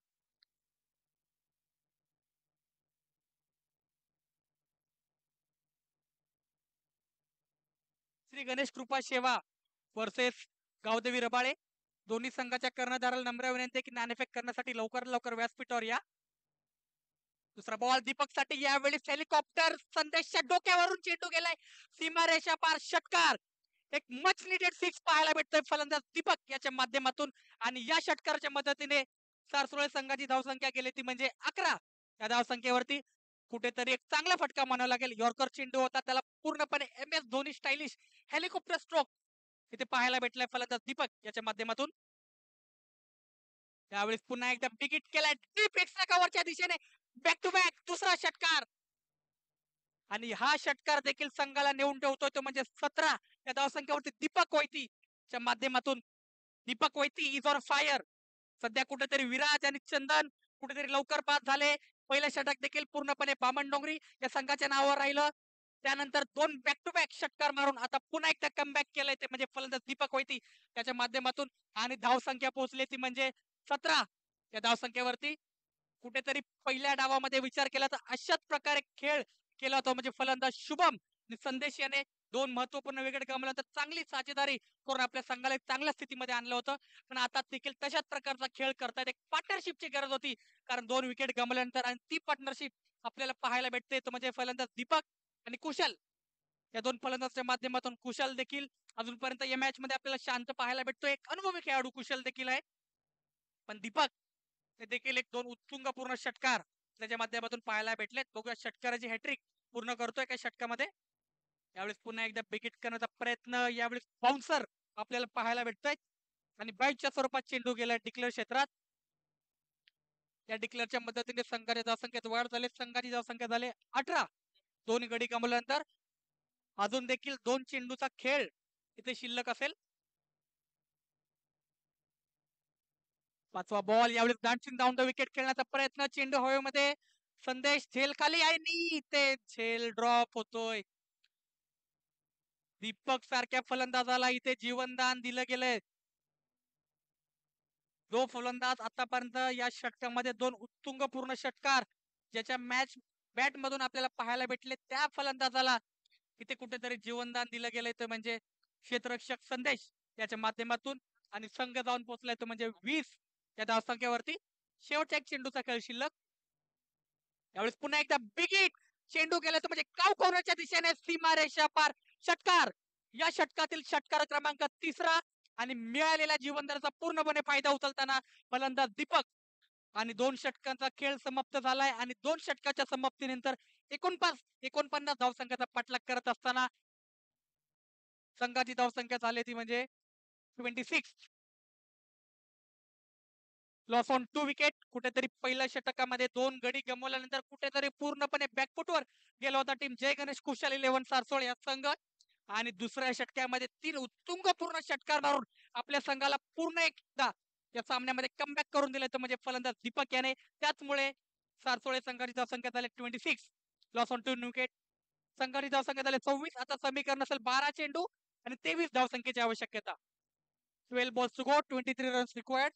श्री गणेश कृपा सेवा वर्सेस गावदेवी रबाळे. दोन्ही संघाच्या कर्णधाराला नम्र विनंती की नाणेफेक करण्यासाठी लवकर लवकर व्यासपीठावर या. दुसरा बॉल दीपक साठी, यावेळी हेलिकॉप्टर संदेशच्या डोक्यावरून चेंडू गेलाय सीमारेषा पार, षटकार. एक मच निडेड 6 पाहायला भेटतोय फलंदाज दीपक याच्या माध्यमातून आणि या षटकाराच्या मदतीने सारसुळे संघाची धावसंख्या गेली ती म्हणजे 11. या धावसंख्येवरती कुठेतरी एक चांगला फटका म्हणावा लागेल. यॉर्कर चेंडू होता, त्याला पूर्णपणे MS Dhoni stylish helicopter stroke इथे पाहायला भेटलाय फलंदाज दीपक याच्या माध्यमातून. यावेळेस पुन्हा एकदा बिगिट केलाय डीप एक्स्ट्रा कव्हरच्या दिशेने, बॅक टू बॅक दुसरा षटकार आणि हा षटकार देखील संघाला नेऊन ठेवतोय तो म्हणजे 17. या धावसंख्येवरती दीपक वैतीच्या माध्यमातून. दीपक वैती इज ऑन फायर. सध्या कुठेतरी विराज आणि चंदन कुठेतरी लवकर पास झाले. पहिलं षटक देखील पूर्णपणे बामणडोंगरी या संघाच्या नावावर राहिलं. त्यानंतर 2 बॅक टू बॅक षटकार मारून आता पुन्हा एकदा कमबॅक केलंय ते म्हणजे फलंदाज दीपक वैती त्याच्या माध्यमातून आणि धावसंख्या पोहोचली ती म्हणजे 17. या धावसंख्येवरती कुठेतरी पहिल्या डावामध्ये विचार केला तर अशाच प्रकारे खेळ केला होता म्हणजे फलंदाज शुभम संदेश याने 2 महत्वपूर्ण विकेट गमावल्यानंतर चांगली साजेदारी करून आपल्या संघाला चांगल्या स्थितीमध्ये आणलं होतं. पण आता देखील तशाच प्रकारचा खेळ करतायत. एक पार्टनरशिपची गरज होती कारण 2 विकेट गमावल्यानंतर आणि ती पार्टनरशिप आपल्याला पाहायला भेटते तो म्हणजे फलंदाज दीपक आणि कुशल. या 2 फलंदाजाच्या माध्यमातून कुशल देखील अजूनपर्यंत या मॅच मध्ये आपल्याला शांत पाहायला भेटतो. एक अनुभवी खेळाडू कुशल देखील आहे. पण दीपक ते देखील एक 2 उत्तुंगपूर्ण षटकार त्याच्या माध्यमातून पाहायला भेटलेत. बघूया षटकाराची हॅट्रिक पूर्ण करतोय का षटकामध्ये. यावेळेस पुन्हा एकदा बिगिट करण्याचा प्रयत्न, यावेळेस बाउन्सर आपल्याला पाहायला भेटतोय आणि बाईटच्या स्वरूपात चेंडू गेलाय डिक्लेअर क्षेत्रात. या डिक्लेअरच्या मदतीने संघाच्या धावसंख्येत वाढ झाली. संघाची धावसंख्या झाली 18. 2 गडी गमावल्यानंतर अजून देखील 2 चेंडूचा खेळ इथे शिल्लक असेल. 5वा बॉल, यावेळी डान्सिंग डाऊन द विकेट खेळण्याचा प्रयत्न, चेंडू हवेमध्ये, संदेश झेल खाली आणि इथे झेल ड्रॉप होतोय. दीपक सारख्या फलंदाजाला इथे जीवनदान दिलं गेलंय. जो फलंदाज आतापर्यंत या षटकामध्ये 2 उत्तुंगपूर्ण षटकार ज्याच्या मॅच बॅट मधून आपल्याला पाहायला भेटले त्या फलंदाजाला इथे कुठेतरी जीवनदान दिलं गेलंय ते म्हणजे क्षेत्ररक्षक संदेश याच्या माध्यमातून. आणि संघ जाऊन पोहोचलाय तो म्हणजे 20 या धावसंख्येवरती. शेवटच्या एक चेंडूचा खेळ शिल्लक. यावेळेस पुन्हा एकदा बिग हिट, चेंडू गेला तर म्हणजे काव कोणाच्या दिशेने सीमारेषा पार षटकार. या षटकातील षटकार क्रमांक 3रा आणि मिळालेल्या जीवनदानाचा पूर्णपणे फायदा उचलताना फलंदाज दीपक. आणि 2 षटकांचा खेळ समाप्त झालाय आणि 2 षटकाच्या समाप्तीनंतर 49 धावसंख्याचा पाठलाग करत असताना संघाची धावसंख्या झाली ती म्हणजे 26. Loss on 2 wicket. कुठेतरी पहिल्या षटकामध्ये 2 गडी गमावल्यानंतर कुठेतरी पूर्णपणे बॅकफुटवर गेला होता टीम जय गणेश कुशाल 11 सारसोळ या संघ. आणि दुसऱ्या षटकामध्ये 3 उत्तुंगपूर्ण षटकार मारून आपल्या संघाला पुन्हा एकदा या सामन्यामध्ये कमबॅक करून दिले तर म्हणजे फलंदाज दीपक याने. त्याचमुळे सारसोळे संघाची धावसंख्या झाली 26. Loss on 2 wicket. संघाची धावसंख्या झाली 26. आता समीकरण असेल 12 चेंडू आणि 23 धावसंख्येची आवश्यकता. 12 balls to go, 23 runs required.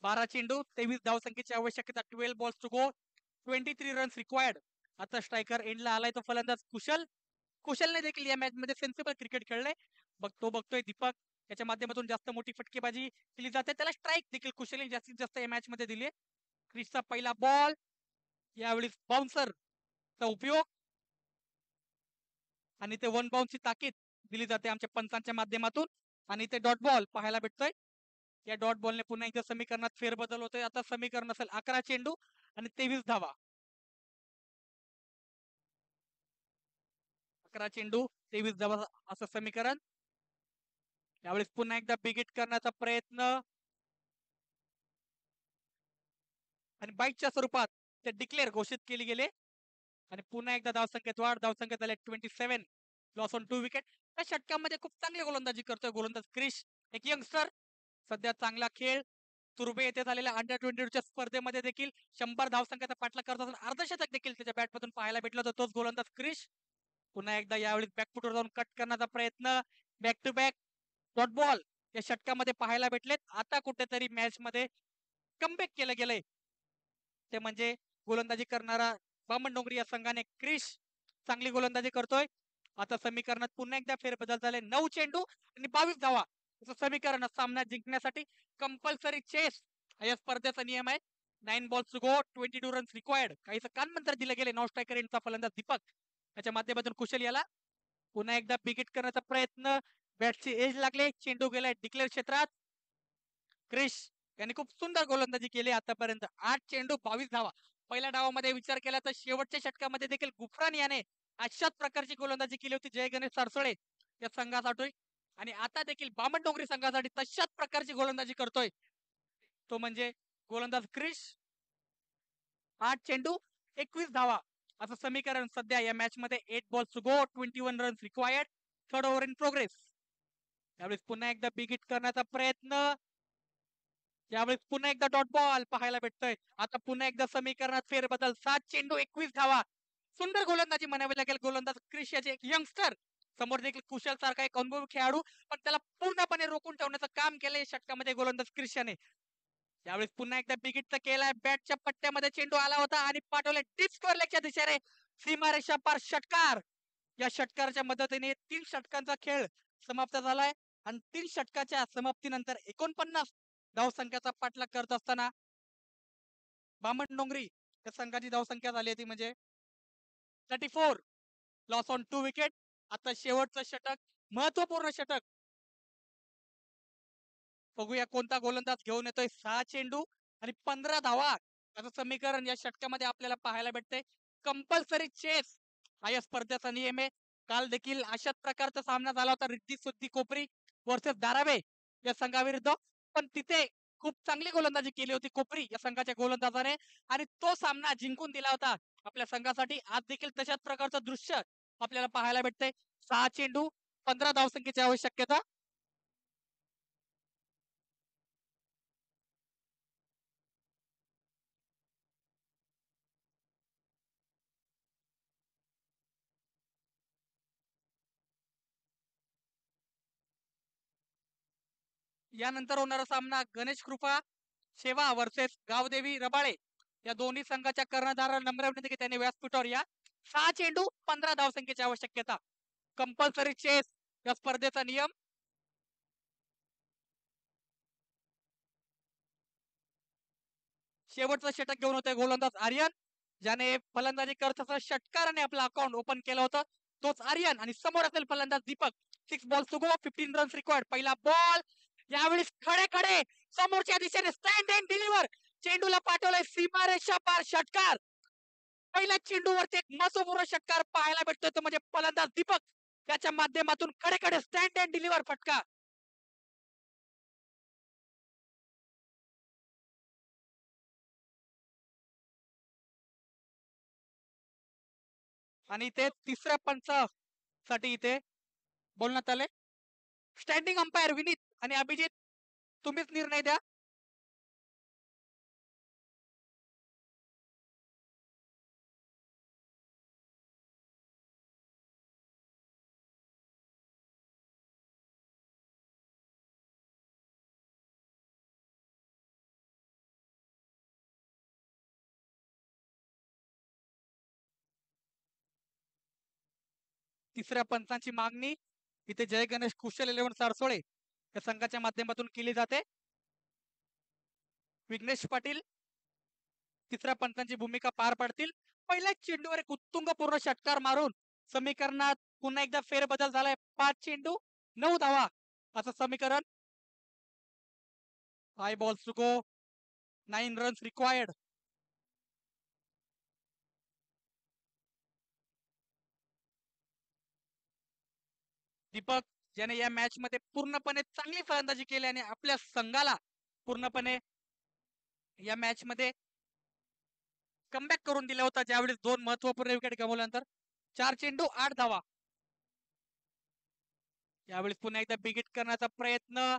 बारा चेंडू 23 धावसंख्येची आवश्यकता. 12 balls to go, 23 runs required. आता स्ट्रायकर एंडला आलाय तो फलंदाज कुशल. कुशलने देखील या मॅच मध्ये सेन्सिबल क्रिकेट खेळले. बघतोय दीपक याच्या माध्यमातून जास्त मोठी फटकेबाजी केली जाते. त्याला स्ट्राईक देखील कुशलने जास्तीत जास्त या मॅच मध्ये दिली. क्रिसचा पहिला बॉल, यावेळी बाउन्सरचा उपयोग आणि ते वन बाउन्सची ताकीद दिली जाते आमच्या पंचांच्या माध्यमातून. आणि ते डॉट बॉल पाहायला भेटतोय. या डॉट बॉलने पुन्हा एकदा समीकरणात फेरबदल होतोय. आता समीकरण असेल 11 चेंडू आणि 23 धावा. 11 चेंडू 23 धावा असं समीकरण. यावेळेस पुन्हा एकदा बिगिट करण्याचा प्रयत्न आणि बाईटच्या स्वरूपात ते डिक्लेअर घोषित केले गेले. आणि पुन्हा एकदा धावसंख्येत वाढ. धावसंख्येत झाले 27. Loss on 2 wicket. त्या षटकामध्ये खूप चांगली गोलंदाजी करतोय गोलंदाज क्रिश, एक यंगस्टर. सध्या चांगला खेळ. तुर्बे येथे झालेल्या अंडर-22 स्पर्धेमध्ये देखील 100 धावसंख्येचा पाठलाग करत असताना अर्धशतक देखील त्याच्या बॅटमधून पाहायला भेटलं होतं. तोच गोलंदाज क्रिश. पुन्हा एकदा यावेळी बॅकफुटवर जाऊन कट करण्याचा प्रयत्न. Back to back dot ball या षटकामध्ये पाहायला भेटलेत. आता कुठेतरी मॅच मध्ये कमबॅक केलं गेलंय ते म्हणजे गोलंदाजी करणारा बामण डोंगरी या संघाने क्रिश चांगली गोलंदाजी करतोय. आता समीकरणात पुन्हा एकदा फेरबदल झाले. 9 चेंडू आणि 22 धावा समीकरण. सामना जिंकण्यासाठी कंपल्सरी चेस हा या स्पर्धेचा नियम आहे. 9 balls to go, 22 runs required. काही कानमंत्र दिले गेले. नॉन स्ट्रायकर यांचा फलंदाज दीपक याच्या माध्यमातून कुशल याला पुन्हा एकदा बिगिट करण्याचा प्रयत्न. बॅटची एज लागले. चेंडू गेलाय डिक्लेअर क्षेत्रात. क्रिश यांनी खूप सुंदर गोलंदाजी केली आतापर्यंत. 8 चेंडू 22 धावा. पहिल्या डावामध्ये विचार केला तर शेवटच्या षटकामध्ये देखील गुफरान याने अशाच प्रकारची गोलंदाजी केली होती जय गणेश सारसोळे या संघासाठी. आणि आता देखील बामण डोंगरी संघासाठी तशाच प्रकारची गोलंदाजी करतोय तो म्हणजे गोलंदाज क्रिश. 8 चेंडू 21 धावा असं समीकरण सध्या या मॅच मध्ये. 8 balls to go, 21 runs required. Third over in progress. यावेळेस पुन्हा एकदा बिगिट करण्याचा प्रयत्न. यावेळेस पुन्हा एकदा डॉट बॉल पाहायला भेटतोय. आता पुन्हा एकदा समीकरणात फेरबदल. 7 चेंडू 21 धावा. सुंदर गोलंदाजी म्हणावी लागेल गोलंदाज क्रिश याचे, एक यंगस्टर. समोर देखील कुशल सारखा एक अनुभवी खेळाडू, पण त्याला पूर्णपणे रोखून ठेवण्याचं काम केलंय षटकामध्ये गोलंदाज क्रिश याने. यावेळेस पुन्हा एकदा बिगिटचा केलाय. बॅटच्या पट्ट्यामध्ये चेंडू आला होता आणि पाठवले डीप स्क्वेअर लेगच्या दिशेने. सीमारेषा पार षटकार. या षटकाराच्या मदतीने 3 षटकांचा खेळ समाप्त झालाय. आणि 3 षटकाच्या समाप्तीनंतर 49 धावसंख्याचा पाठलाग करत असताना बामण डोंगरी या संघाची धावसंख्या झाली होती म्हणजे 34. Loss on 2 wicket. आता शेवटचं षटक, महत्वपूर्ण षटक. बघूया कोणता गोलंदाज घेऊन येतोय. 6 चेंडू आणि 15 धावा असं समीकरण या षटकामध्ये आपल्याला पाहायला भेटतंय. कंपल्सरी चेस हा या स्पर्धेचा नियम आहे. काल देखील अशाच प्रकारचा सामना झाला होता रिद्धी सुद्धी कोपरी वर्सेस धारावे या संघाविरुद्ध. पण तिथे खूप चांगली गोलंदाजी केली होती कोपरी या संघाच्या गोलंदाजाने आणि तो सामना जिंकून दिला होता आपल्या संघासाठी. आज देखील तशाच प्रकारचं दृश्य आपल्याला पाहायला भेटतंय. 6 चेंडू 15 धावसंख्येची आवश्यकता. यानंतर होणारा सामना गणेश कृपा शेवा वर्सेस गावदेवी रबाळे या दोन्ही संघाच्या कर्णधाराला नम्र विनंती की त्यांनी व्यासपीठावर या. 6 चेंडू 15 धावसंख्येची आवश्यकता. कंपल्सरी चेस या स्पर्धेचा नियम. शेवटचा षटक घेऊन होते गोलंदाज आर्यन, ज्याने फलंदाजी करत असताना षटकाराने आपलं अकाउंट ओपन केलं होतं. तोच आर्यन आणि समोर असेल फलंदाज Deepak. 6 balls to go, 15 runs required. पहिला बॉल यावेळी खडे खडे समोरच्या दिशेने स्टँड अँड डिलिव्हर. चेंडूला पाठवलंय सीमारेषा पार षटकार. पहिल्या चेंडूवरती एक महत्वपूर्ण षटकार पाहायला भेटतोय तो म्हणजे फलंदाज दीपक त्याच्या माध्यमातून खडे खडे स्टँड अँड डिलिव्हर फटका. आणि इथे तिसऱ्या पंचासाठी इथे बोलण्यात आले. स्टँडिंग अंपायर विनीत आणि अभिजित तुम्हीच निर्णय द्या. तिसऱ्या पंचांची मागणी इथे जय गणेश कुशल 11 सारसोळे या संघाच्या माध्यमातून केली जाते. विघ्नेश पाटील तिसऱ्या पंचांची भूमिका पार पाडतील. पहिल्याच चेंडूवर एक उत्तुंगपूर्ण षटकार मारून समीकरणात पुन्हा एकदा फेरबदल झालाय. 5 चेंडू 9 धावा असं समीकरण. 5 balls to go, 9 runs required. Deepak ज्याने या मॅच मध्ये पूर्णपणे चांगली फलंदाजी केली आणि आपल्या संघाला पूर्णपणे या मॅच मध्ये कमबॅक करून दिला होता, ज्यावेळी 2 महत्वपूर्ण विकेट गमावल्यानंतर. 4 चेंडू 8 धावा. यावेळी पुन्हा एकदा बिग हिट करण्याचा प्रयत्न.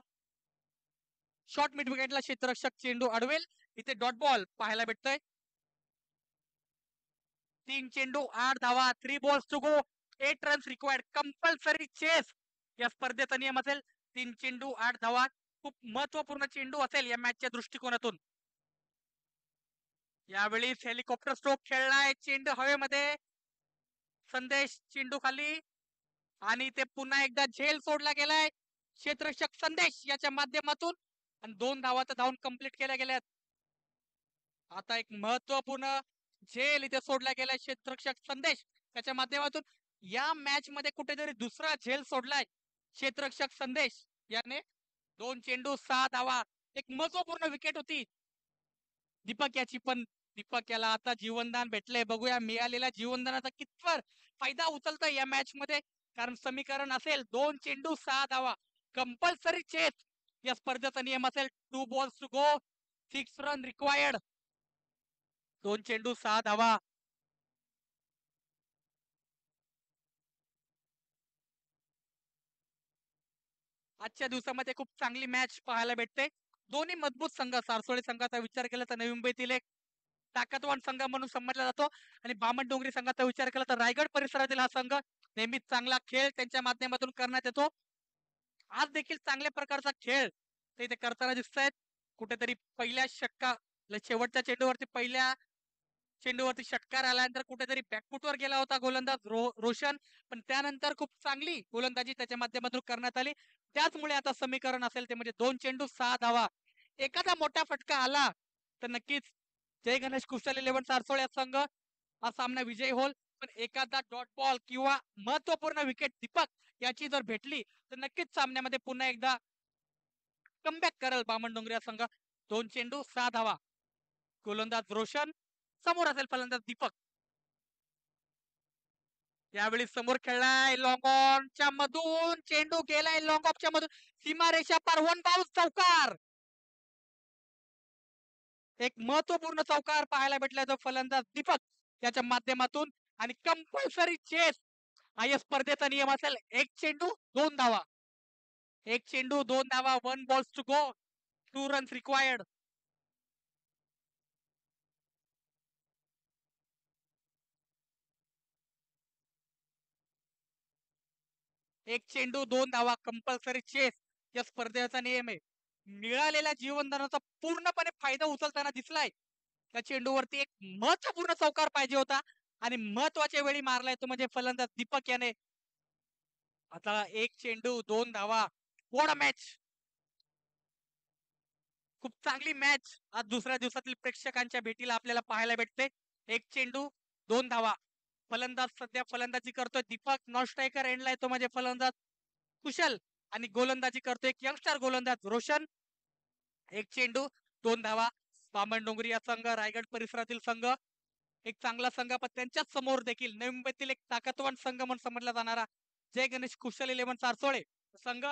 शॉर्ट मिड विकेटला क्षेत्ररक्षक चेंडू अडवेल. इथे डॉट बॉल पाहायला भेटतोय. 3 चेंडू 8 धावा. 3 balls to go, 8 runs required. Compulsory chase या स्पर्धेचा नियम असेल. 3 चेंडू 8 धावा. खूप महत्वपूर्ण चेंडू असेल या मॅचच्या दृष्टिकोनातून. यावेळी हेलिकॉप्टर स्ट्रोक खेळलाय. चेंडू हवेमध्ये, संदेश चेंडू खाली आणि ते पुन्हा एकदा झेल सोडला गेलाय क्षेत्ररक्षक संदेश याच्या माध्यमातून आणि 2 धावा तर धावून कंप्लीट केल्या गेल्यात. आता एक महत्वपूर्ण झेल इथे सोडला गेलाय क्षेत्ररक्षक संदेश त्याच्या माध्यमातून. या मॅच मध्ये कुठेतरी दुसरा झेल सोडलाय क्षेत्ररक्षक संदेश याने. 2 चेंडू 6 धावा. एक महत्वपूर्ण विकेट होती दीपक याची, पण दीपक याला आता जीवनदान भेटलंय. बघूया मिळालेल्या जीवनदानाचा कितवर फायदा उचलतोय या मॅच मध्ये. कारण समीकरण असेल 2 चेंडू 6 धावा. कंपल्सरी चेस या स्पर्धेचा नियम असेल. 2 balls to go, 6 run required. 2 चेंडू 6 धावा. आजच्या दिवसामध्ये खूप चांगली मॅच पाहायला भेटते. दोन्ही मजबूत संघ. सारसोळी संघाचा विचार केला तर नवी मुंबईतील एक ताकदवान संघ म्हणून समजला जातो आणि बामणडोंगरी संघाचा विचार केला तर रायगड परिसरातील हा संघ नेहमीच चांगला खेळ त्यांच्या माध्यमातून करण्यात येतो. आज देखील चांगल्या प्रकारचा खेळ ते इथे करताना दिसत आहेत. कुठेतरी पहिल्या शेवटच्या चेंडूवरती पहिल्या चेंडूवरती षटकार आल्यानंतर कुठेतरी बॅकफुटवर गेला होता गोलंदाज रोशन, पण त्यानंतर खूप चांगली गोलंदाजी त्याच्या माध्यमातून करण्यात आली. त्याचमुळे आता समीकरण असेल ते म्हणजे 2 चेंडू 6 धावा. एखादा मोठा फटका आला तर नक्कीच जय गणेश कुशल 11 सारसोळ या संघ हा सामना विजयी होईल. पण एखादा डॉट बॉल किंवा महत्वपूर्ण विकेट दीपक याची जर भेटली तर नक्कीच सामन्यामध्ये पुन्हा एकदा कमबॅक करेल बामणडोंगरी हा संघ. 2 चेंडू 6 धावा. गोलंदाज रोशन, समोर असेल फलंदाज दीपक. यावेळी समोर खेळलाय लॉंग ऑनच्या मधून चेंडू गेलाय लॉंग ऑफच्या मधून सीमारेषा पार. 1 बाउन्स चौकार. एक महत्वपूर्ण चौकार पाहायला भेटला जो फलंदाज दीपक याच्या माध्यमातून. आणि कंपल्सरी चेस हा या स्पर्धेचा नियम असेल. 1 चेंडू 2 धावा. 1 चेंडू 2 धावा. 1 balls to go, 2 runs required. 1 चेंडू 2 धावा. कंपल्सरी चेस या स्पर्धेचा नियम आहे. मिळालेल्या जीवनदानाचा पूर्णपणे फायदा उचलताना दिसलाय. त्या चेंडूवरती एक महत्वपूर्ण चौकार पाहिजे होता आणि महत्वाच्या वेळी मारलाय तो म्हणजे फलंदाज दीपक याने. आता एक चेंडू 2 धावा. What a match. खूप चांगली मॅच आज दुसऱ्या दिवसातील प्रेक्षकांच्या भेटीला आपल्याला पाहायला भेटते. एक चेंडू 2 धावा. फलंदाज सध्या फलंदाजी करतोय दीपक. नॉन स्ट्रायकर एंडला येतो म्हणजे फलंदाज कुशल आणि गोलंदाजी करतोय एक यंगस्टर गोलंदाज रोशन. एक चेंडू 2 धावा. बामणडोंगरी या संघ रायगड परिसरातील संघ एक चांगला संघ, पण त्यांच्याच समोर देखील नवी मुंबईतील एक ताकदवान संघ म्हणून समजला जाणारा जय गणेश कुशल 11 सारसोळे संघ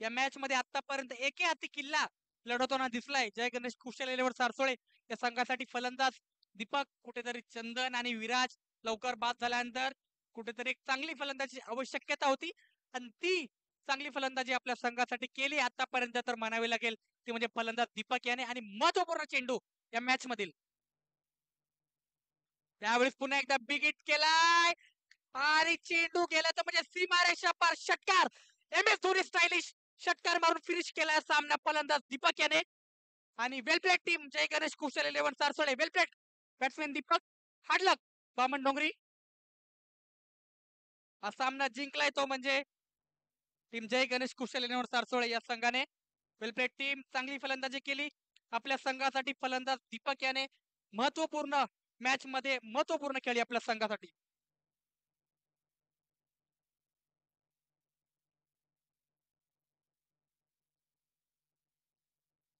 या मॅच मध्ये आतापर्यंत एके हाती किल्ला लढवताना दिसलाय. जय गणेश कुशल 11 सारसोळे या संघासाठी फलंदाज दीपक, कुठेतरी चंदन आणि विराज लवकर बाद झाल्यानंतर कुठेतरी एक चांगली फलंदाजी आवश्यकता होती आणि ती चांगली फलंदाजी आपल्या संघासाठी केली आतापर्यंत तर म्हणावी लागेल ती म्हणजे फलंदाज दीपक याने. आणि महत्वपूर्ण चेंडू या मॅच मधील त्यावेळेस पुन्हा एकदा बिग हिट केलाय आणि चेंडू गेला तर म्हणजे सीमारेषा पार षटकार. एम एस धोनी स्टायलिश षटकार मारून फिनिश केलाय सामना फलंदाज दीपक याने. आणि वेल प्लेट टीम जय गणेश कुशल 11 सारसोळे. वेल प्लेट बॅट्समॅन दीपक. हार्ड लक बामण डोंगरी. हा सामना जिंकलाय तो म्हणजे टीम जय गणेश कुशल 11 सारसोळे या संघाने. वेल प्लेट टीम चांगली फलंदाजी केली आपल्या संघासाठी. फलंदाज दीपक याने महत्वपूर्ण मॅच मध्ये महत्वपूर्ण खेळी आपल्या संघासाठी.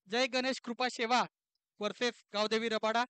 जय गणेश कृपा सेवा वर्सेस गावदेवी रबाडा.